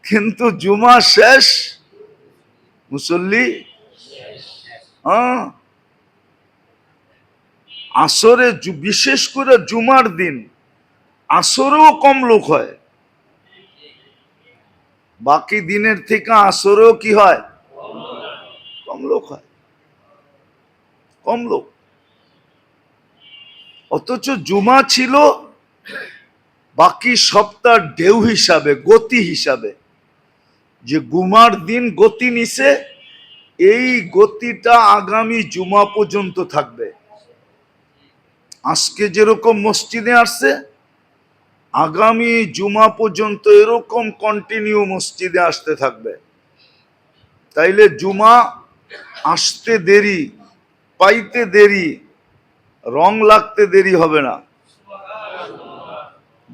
কিন্তু জুমা শেষ, মুসল্লি। আসরে, বিশেষ করে জুমার দিন আসরেও কম লোক হয়, বাকি দিনের থেকে আসরেও কি হয়? কম লোক হয়, কম লোক। অথচ জুমা ছিল বাকি সপ্তাহ ঢেউ হিসাবে, গতি হিসাবে, যে গুমার দিন গতি নিছে, এই গতিটা আগামী জুমা পর্যন্ত থাকবে। আজকে যেরকম মসজিদে আসছে, আগামী জুমা পর্যন্ত এরকম কন্টিনিউ মসজিদে আসতে থাকবে। তাইলে জুমা আসতে দেরি, পাইতে দেরি, রং লাগতে দেরি হবে না।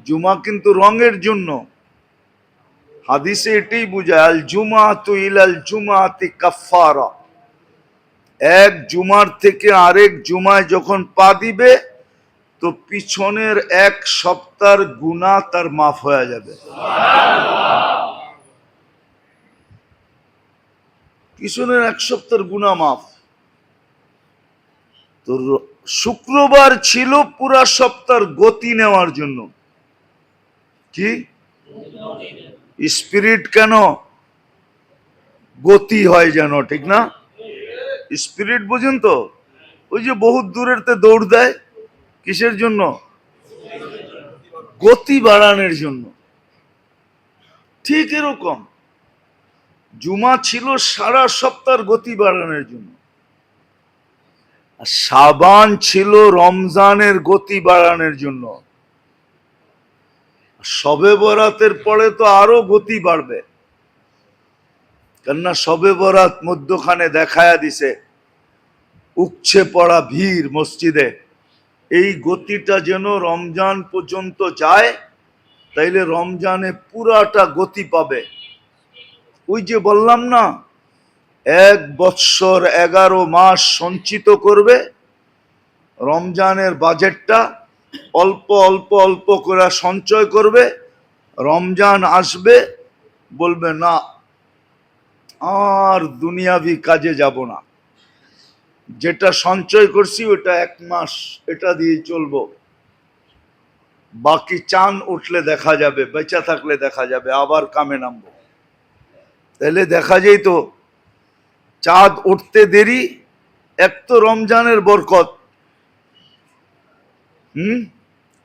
জুমা কিন্তু রঙের জন্য। হাদিসে এটাই বুঝায়, আল জুমাতু ইলাল জুমাতি কাফফারা। এক জুমার থেকে আরেক জুমায় যখন পা দিবে তো পিছনের এক সপ্তাহের গুনাহ তার মাফ হয়ে যাবে। পিছনের এক সপ্তাহের গুনাহ মাফ। তো শুক্রবার ছিল পুরা সপ্তাহের গতি নেওয়ার জন্য। কি স্পিরিট কেন গতি হয় যেন, ঠিক না? স্পিরিট বুঝুন তো, ওই যে বহুত দূরের তে দৌড় দেয় কিসের জন্য? গতি বাড়ানোর জন্য। ঠিক এরকম জুমা ছিল সারা সপ্তাহের গতি বাড়ানোর জন্য। শাবান ছিল রমজানের গতি বাড়ানোর জন্য। শবে বরাতের পরে তো আরো গতি বাড়বে, কেননা শবে বরাত মধ্যখানে দেখায়া দিছে উপচে পড়া ভিড় মসজিদে। এই গতিটা যেন রমজান পর্যন্ত যায়, তাইলে রমজানে পুরাটা গতি পাবে। ওই যে বললাম না, 1 বৎসর 11 মাস সঞ্চিত করবে, রমজানের বাজেটটা অল্প অল্প অল্প করে সঞ্চয় করবে। রমজান আসবে, বলবে না আর দুনিয়াবি কাজে যাব না, যেটা সঞ্চয় করছি ওটা 1 মাস এটা দিয়ে চলবো, বাকি চাঁদ উঠলে দেখা যাবে, বেঁচে থাকলে দেখা যাবে, আবার কামে নামবো। তাহলে দেখা যায় তো চাঁদ উঠতে দেরি, এক তো রমজানের বরকত।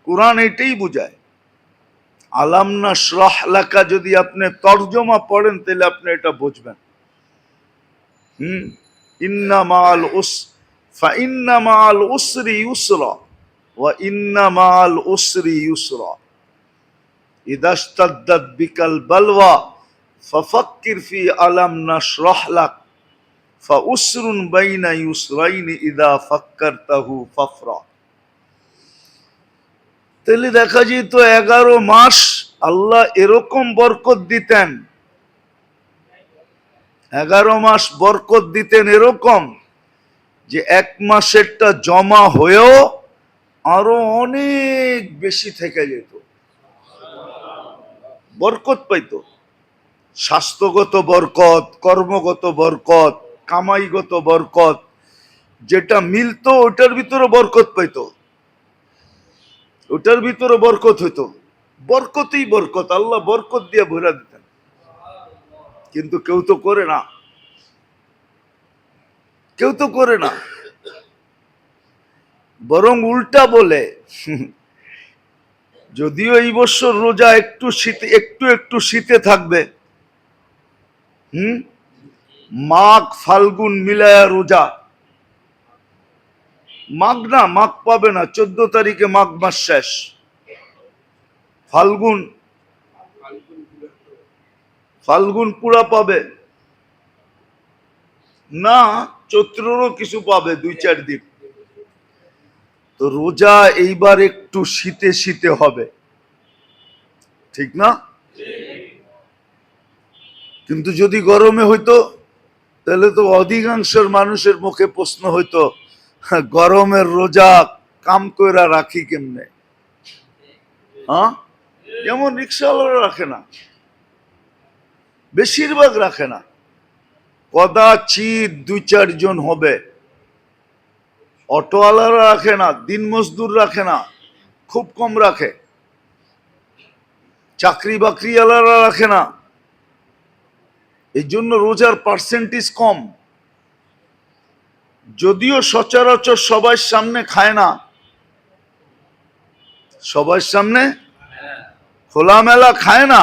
কুরআন এটাই বুঝায়। আলাম নাশরাহ লাকা যদি আপনি তরজমা পড়েন তাহলে আপনি এটা বুঝবেন। ইন্না মাআল ফাইন্না মাআল উসরি ইউসরা ওয়া ইন্না মাআল উসরি ইউসরা ইদাশতাদ্দাত বিকাল বালওয়া ফাফাক্কির ফি আলাম নাশরাহ লাক ফাউসরুন বাইনা ইউসরাইনি ইদা ফাক্কারতাহু ফাফরা। তাহলে দেখা যেত 11 মাস আল্লাহ এরকম বরকত দিতেন, 11 মাস বরকত দিতেন এরকম যে 1 মাসেরটা জমা হয়েও আরো অনেক বেশি থেকে যেত, বরকত পাইতো। স্বাস্থ্যগত বরকত, কর্মগত বরকত, কামাইগত বরকত, যেটা মিলতো ওটার ভিতরে বরকত পাইতো, ওটার ভিতরে বরকত হইতো। বরকতই বরকত, আল্লাহ বরকত দিয়ে ভরা দিতেন। কিন্তু কেউ তো করে না, কেউ তো করে না, বরং উল্টা বলে। যদিও এই বছর রোজা একটু শীতে একটু একটু শীতে থাকবে, মাঘ ফাল্গুন মিলায়া রোজা। মাঘ না, মাঘ পাবে না, 14 তারিখে মাঘ মাস শেষ। ফাল্গুন, ফাল্গুন পুরা পাবে না, চৈত্রেরও কিছু পাবে 2-4 দিন। তো রোজা এইবার একটু শীতে শীতে হবে, ঠিক না? কিন্তু যদি গরমে হইতো তাহলে তো অধিকাংশের মানুষের মুখে প্রশ্ন হইতো, গরমের রোজা কাম কইরা রাখি কেমনে? হ্যাঁ, যেমন রিক্সাওয়ালারা রাখে না, বেশিরভাগ রাখে না, কদাচিৎ 2-4 জন হবে। অটোওয়ালারা রাখে না, দিন মজদুর রাখে না, খুব কম রাখে। চাকরি বাকরিওয়ালারা রাখে না, এই জন্য রোজার পার্সেন্টেজ কম। যদিও সচরাচর সবার সামনে খায় না, সবার সামনে খোলামেলা খায় না,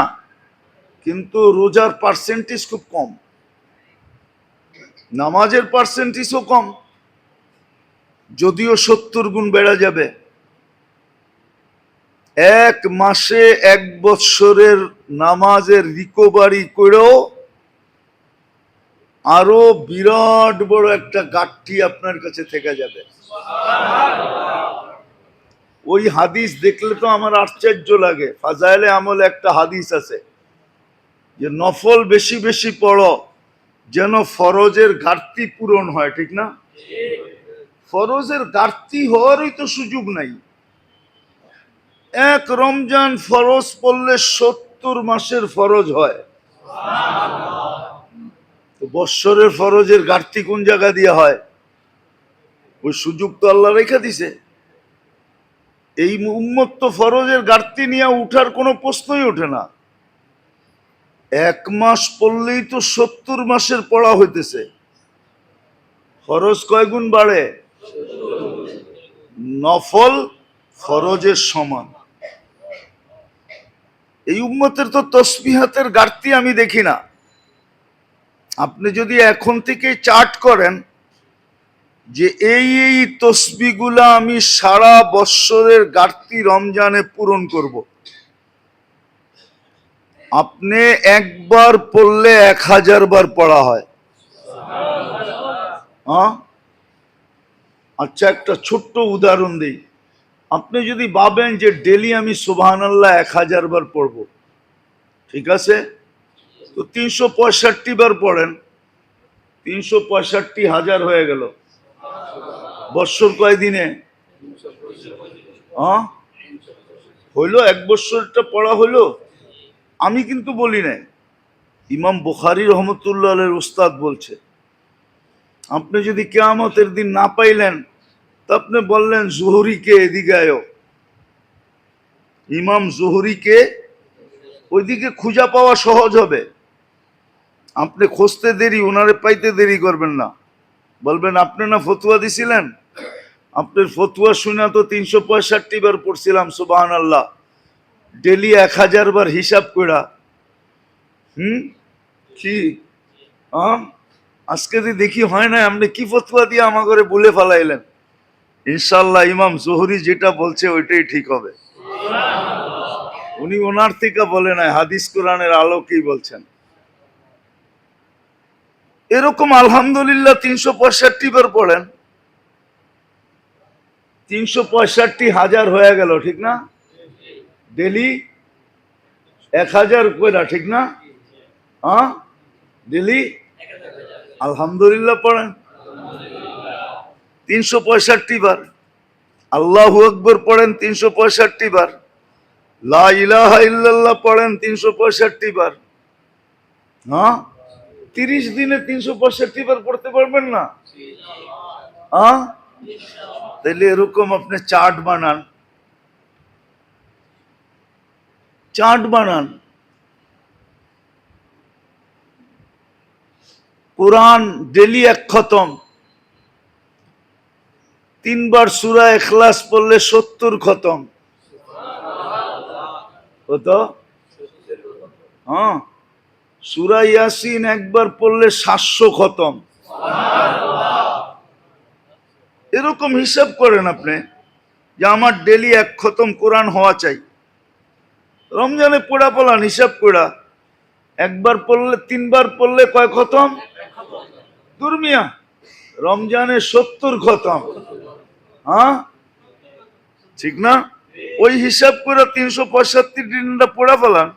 কিন্তু রোজার পার্সেন্টেজ খুব কম, নামাজের পার্সেন্টেজও কম। যদিও 70 গুণ বেড়ে যাবে। 1 মাসে 1 বৎসরের নামাজের রিকভারি করেও আরো বিরাট বড় একটা গাঠটি আপনার কাছে থেকে যাবে। ওই হাদিস দেখলে তো আমার আশ্চর্য লাগে। ফাজাইলে আমলে একটা হাদিস আছে যে নফল বেশি বেশি পড়ো যেন ফরজের ঘাটতি পূরণ হয়, ঠিক না? ফরজের ঘাটতি হওয়ারই তো সুযোগ নাই। এক রমজান ফরজ পড়লে 70 মাসের ফরজ হয়। তো বৎসরের ফরজের ঘাটতি কোন জায়গা দিয়ে হয়? ওই সুযোগ তো আল্লাহ রেখে দিছে। এই উম্মত তো ফরজের ঘাটতি নিয়ে উঠার কোনো প্রশ্নই ওঠে না। এক মাস পড়লেই তো 70 মাসের পড়া হইতেছে। ফরজ কয় গুণ বাড়ে? নফল ফরজের সমান। এই উম্মতের তো তসবিহাতের ঘাটতি আমি দেখি না। আপনি যদি এখন থেকে চার্ট করেন যে এই তসবিগুলা আমি সারা বৎসরের ঘাটতি রমজানে পূরণ করব, আপনি একবার পড়লে 1000 বার পড়া হয়। আচ্ছা, একটা ছোট্ট উদাহরণ দিই। আপনি যদি ভাবেন যে ডেলি আমি সুবহানাল্লাহ 1000 বার পড়ব, ঠিক আছে, তো 365 বার পড়েন, 365,000 হয়ে গেল। বৎসর কয় দিনে? হইলো, এক বৎসরটা পড়া হইলো। আমি কিন্তু বলি নাই, ইমাম বুখারী রহমতুল্লাহ আলাইহির উস্তাদ বলছে। আপনি যদি কিয়ামতের দিন না পাইলেন তো আপনি বললেন জুহরিকে এদিকে আয়ো, ইমাম জুহরিকে, ওইদিকে খুঁজা পাওয়া সহজ হবে। আপনি খুঁজতে দেরি, ওনারে পাইতে দেরি করবেন না। বলবেন আপনি না ফতুয়া দিছিলেন, আপনার ফতুয়া শুনে তো 365 বার পড়ছিলাম সুবহানাল্লাহ, ডেলি 1000 বার হিসাব কইরা। কি আজকে যদি দেখি হয় না, আপনি কি ফতুয়া দিয়ে আমাকে বলে ফেলাইলেন। ইনশাল্লাহ ইমাম জোহরি যেটা বলছে ওইটাই ঠিক হবে। উনি ওনার থেকে বলে নাই, হাদিস কোরআনের আলোকেই বলছেন। এরকম আলহামদুলিল্লাহ 365 বার পড়েন, 365,000 হয়ে গেল, ঠিক না? ডেলি 1000 কইরা, ঠিক না? ডেলি আলহামদুলিল্লাহ পড়েন 365 বার। আল্লাহু আকবার পড়েন 365 বার। লা ইলাহা ইল্লাল্লাহ পড়েন 365 বার। 30 দিনে 365 বার পড়তে পারবেন না? তাহলে এরকম আপনি চার্ট বানান, চার্ট বানান। কোরআন ডেলি 1 খতম, 3 বার সূরা ইখলাস পড়লে 70 খতম হতো। সূরা ইয়াসিন একবার পড়লে 700 খতম। এরকম হিসাব করেন আপনি যে আমার ডেলি 1 খতম কোরআন হওয়া চাই। রমজানে পড়া পড়ান হিসাব করা, একবার পড়লে 3 বার পড়লে কয় খতম? দুর্মিয়া, রমজানে 70 খতম। ঠিক না? ওই হিসাব করে 365 দিনটা পড়া ফেলান,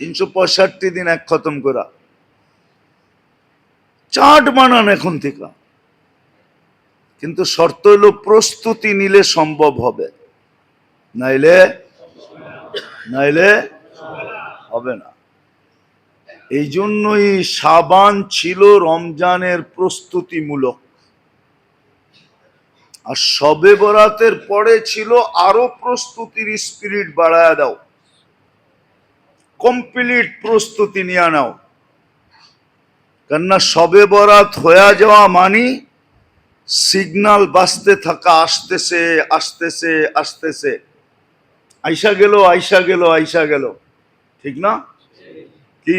365 দিন 1 খতম করা। চার্ট বানান এখন থেকে। কিন্তু শর্ত হলো প্রস্তুতি নিলে সম্ভব হবে, নাইলে হবে না। এই জন্যই শাবান ছিল রমজানের প্রস্তুতিমূলক, আর শবে বরাতের পরে ছিল আরো প্রস্তুতির স্পিরিট বাড়ায় দাও, কমপ্লিট প্রস্তুতি নিয়ে নাও। কেননা শবে বরাত হয়ে যাওয়া মানি সিগনাল বাজতে থাকা, আসতেছে আসতেছে আসতেছে, আইসা গেল আইসা গেল আইসা গেল, ঠিক না? কি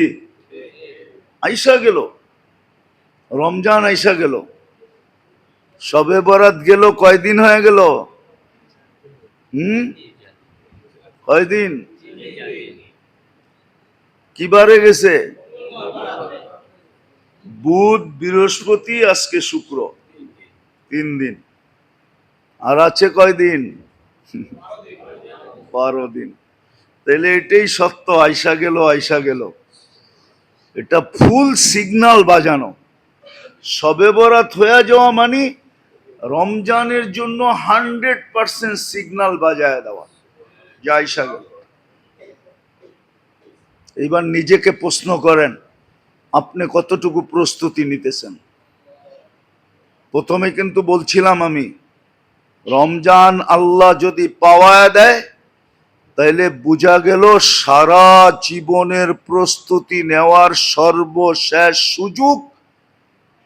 আইসা গেল, রমজান আইসা গেল, শবে বরাত গেল, কয়দিন হয়ে গেল? কয়দিন? কি বারে গেছে? বুধ বৃহস্পতি আজকে শুক্র, 3 দিন। আর আছে কয়দিন? 12 দিন। তাহলে এটাই সত্য, আইসা গেল আইসা গেল। এটা ফুল সিগন্যাল বাজানো। শবে বরাত হয়ে যাওয়া মানে রমজানের জন্য 100% সিগন্যাল বাজায় দেওয়া, যে আইসা গেল। এইবার নিজেকে প্রশ্ন করেন, আপনি কতটুকু প্রস্তুতি নিতেছেন? প্রথমে কিন্তু বলছিলাম আমি, রমজান আল্লাহ যদি পাওয়া দেয় তাইলে বোঝা গেল সারা জীবনের প্রস্তুতি নেওয়ার সর্বশেষ সুযোগ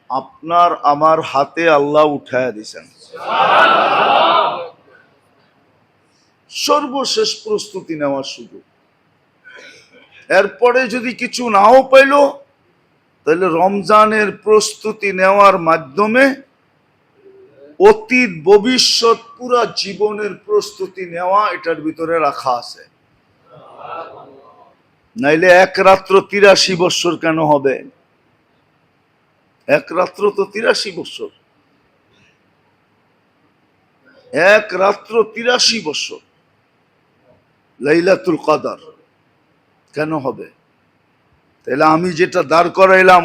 আপনার আমার হাতে আল্লাহ উঠায় দিছেন। সর্বশেষ প্রস্তুতি নেওয়ার সুযোগ। এরপরে যদি কিছু নাও পাইল, তাহলে রমজানের প্রস্তুতি নেওয়ার মাধ্যমে অতীত ভবিষ্যৎ পুরা জীবনের প্রস্তুতি নেওয়া এটার ভিতরে রাখা আছে। নাইলে এক রাত্র 83 বৎসর কেন হবে? এক রাত্র তো 83 বৎসর, এক রাত্র 83 বৎসর লাইলাতুল কদর কেন হবে? তাহলে আমি যেটা দাঁড় করাইলাম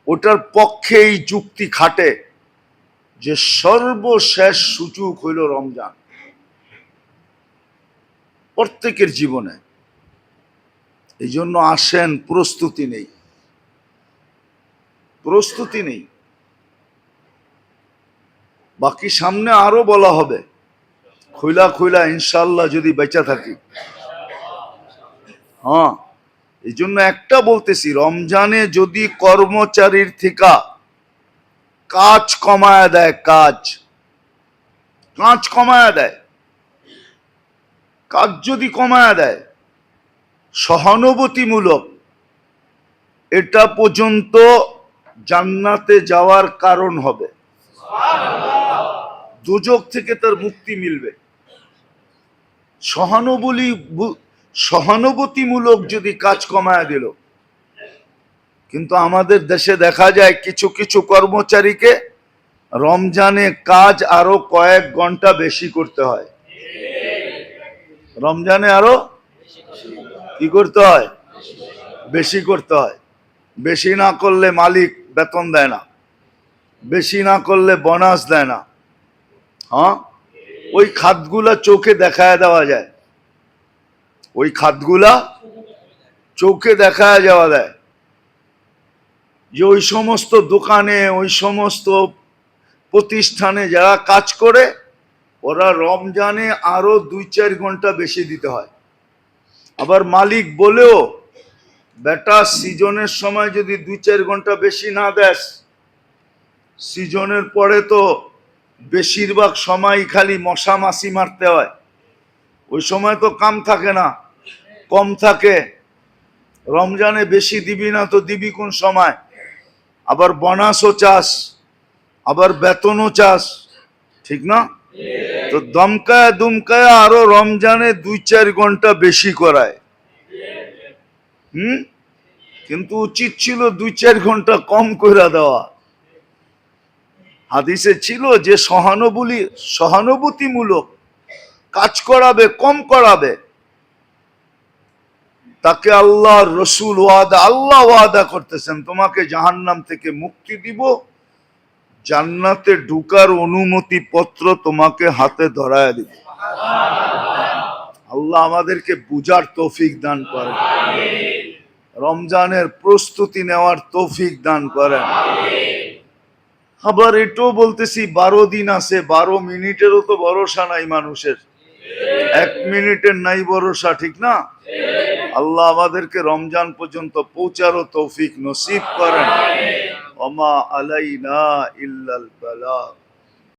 ওটার পক্ষেই যুক্তি খাটে যে সর্বশেষ সুযোগ হইল রমজান প্রত্যেকের জীবনে। এই জন্য আসেন, প্রস্তুতি নেই, প্রস্তুতি নেই। বাকি সামনে আরো বলা হবে, খুইলা খুইলা ইনশাল্লাহ যদি বেঁচে থাকি। হ্যাঁ, এই জন্য একটা বলতেছি, রমজানে যদি কর্মচারীর থেকে কাজ কমায় দেয়, কাজ কমায় দেয়, কাজ যদি কমায় দেয় সহানুভূতিমূলক, এটা পর্যন্ত জান্নাতে যাওয়ার কারণ হবে। দুজক থেকে তার মুক্তি মিলবে। সহানুভূতিমূলক যদি কাজ কমায় দিল। কিন্তু আমাদের দেশে দেখা যায় কিছু কিছু কর্মচারীকে রমজানে কাজ আরো কয়েক ঘন্টা বেশি করতে হয়। রমজানে আরো কি করতে হয়? বেশি করতে হয়। বেশি না করলে মালিক বেতন দেয় না, বেশি না করলে বোনাস দেয় না। হ্যাঁ, ওই খাতগুলা চোখে দেখায় দেওয়া যায়, ওই খাতগুলা চোখে দেখায় যাওয়া যায় যে ওই সমস্ত দোকানে, ওই সমস্ত প্রতিষ্ঠানে যারা কাজ করে ওরা রমজানে আরো 2-4 ঘন্টা বেশি দিতে হয়। আবার মালিক বলেও, বেটা সিজনের সময় যদি 2-4 ঘন্টা বেশি না দেস, সিজনের পরে তো বেশিরভাগ সময় খালি মশা মাছি মারতে হয়, ওই সময় তো কাম থাকে না, কম থাকে। রমজানে বেশি দিবি না তো দিবি কোন সময়? আবার বোনাসও চাস, আবার বেতনও চাস, ঠিক না? তো দমকায় দুমকায় আরো রমজানে 2-4 ঘন্টা বেশি করায়। কিন্তু উচিত ছিল 2-4 ঘন্টা কম করে দেওয়া। হাদিসে ছিল যে সহানুভূতিমূলক কাজ করাবে, কম করাবে, তাকে আল্লাহ রসুল আল্লাহ ওয়াদা করতেছেন, তোমাকে জাহান্নাম থেকে মুক্তি দিব, জান্নাতে ঢুকার অনুমতি পত্র তোমাকে হাতে ধরায় দিব। আল্লাহ আমাদেরকে বুঝার তৌফিক দান করেন, রমজানের প্রস্তুতি নেওয়ার তৌফিক দান করেন। আবার এটাও বলতেছি, 12 দিন আছে, 12 মিনিটেরও তো ভরসা নাই মানুষের, 1 মিনিটের নাই ভরসা, ঠিক না? আল্লাহ আমাদেরকে রমজান পর্যন্ত পৌঁছারও তৌফিক নসিব করেন। ওমা আলাইনা ইল্লাল বালাগ।